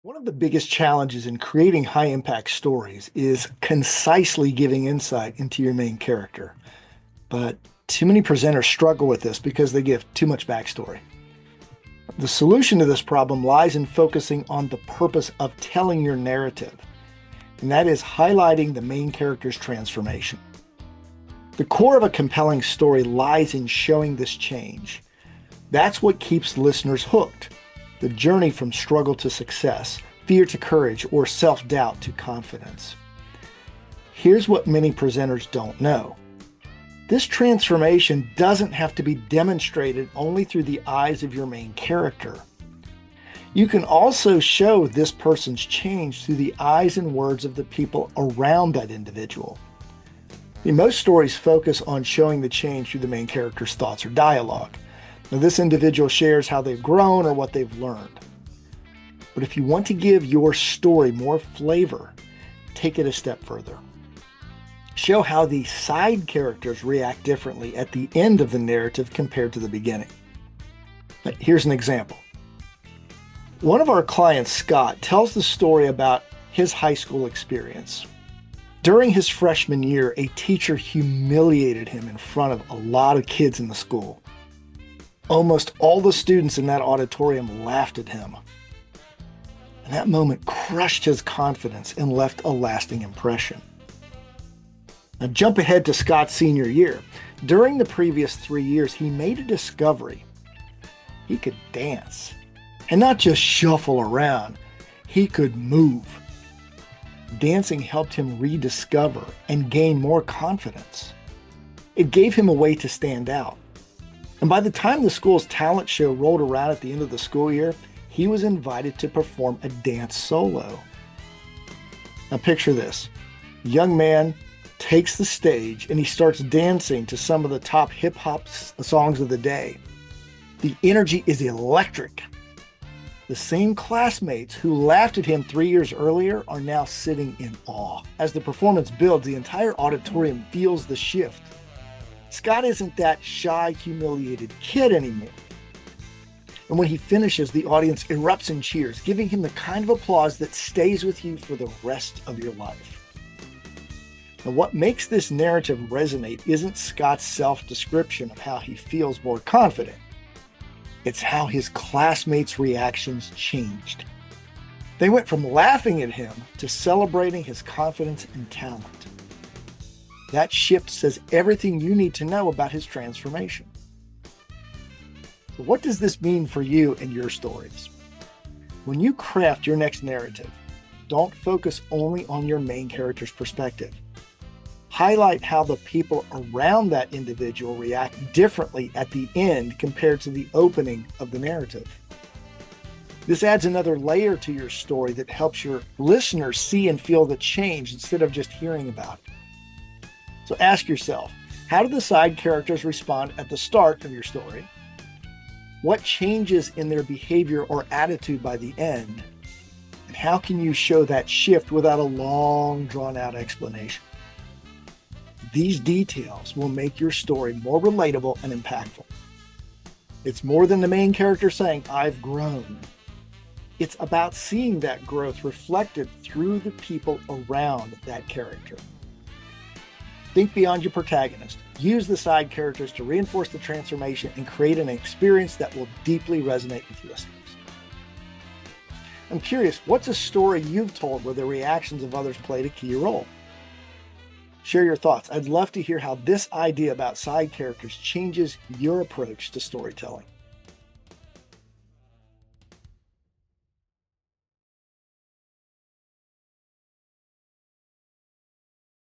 One of the biggest challenges in creating high impact stories is concisely giving insight into your main character. But too many presenters struggle with this because they give too much backstory. The solution to this problem lies in focusing on the purpose of telling your narrative, and that is highlighting the main character's transformation. The core of a compelling story lies in showing this change. That's what keeps listeners hooked. The journey from struggle to success, fear to courage, or self-doubt to confidence. Here's what many presenters don't know. This transformation doesn't have to be demonstrated only through the eyes of your main character. You can also show this person's change through the eyes and words of the people around that individual. Most stories focus on showing the change through the main character's thoughts or dialogue. Now, this individual shares how they've grown or what they've learned. But if you want to give your story more flavor, take it a step further. Show how the side characters react differently at the end of the narrative compared to the beginning. Here's an example. One of our clients, Scott, tells the story about his high school experience. During his freshman year, a teacher humiliated him in front of a lot of kids in the school. Almost all the students in that auditorium laughed at him. And that moment crushed his confidence and left a lasting impression. Now jump ahead to Scott's senior year. During the previous 3 years, he made a discovery. He could dance. And not just shuffle around, he could move. Dancing helped him rediscover and gain more confidence. It gave him a way to stand out. And by the time the school's talent show rolled around at the end of the school year, he was invited to perform a dance solo. Now picture this. A young man takes the stage and he starts dancing to some of the top hip-hop songs of the day. The energy is electric. The same classmates who laughed at him 3 years earlier are now sitting in awe. As the performance builds, the entire auditorium feels the shift. Scott isn't that shy, humiliated kid anymore. And when he finishes, the audience erupts in cheers, giving him the kind of applause that stays with you for the rest of your life. Now, what makes this narrative resonate isn't Scott's self-description of how he feels more confident. It's how his classmates' reactions changed. They went from laughing at him to celebrating his confidence and talent. That shift says everything you need to know about his transformation. So what does this mean for you and your stories? When you craft your next narrative, don't focus only on your main character's perspective. Highlight how the people around that individual react differently at the end compared to the opening of the narrative. This adds another layer to your story that helps your listeners see and feel the change instead of just hearing about it. So ask yourself, how do the side characters respond at the start of your story? What changes in their behavior or attitude by the end? And how can you show that shift without a long, drawn-out explanation? These details will make your story more relatable and impactful. It's more than the main character saying, "I've grown." It's about seeing that growth reflected through the people around that character. Think beyond your protagonist. Use the side characters to reinforce the transformation and create an experience that will deeply resonate with listeners. I'm curious, what's a story you've told where the reactions of others played a key role? Share your thoughts. I'd love to hear how this idea about side characters changes your approach to storytelling.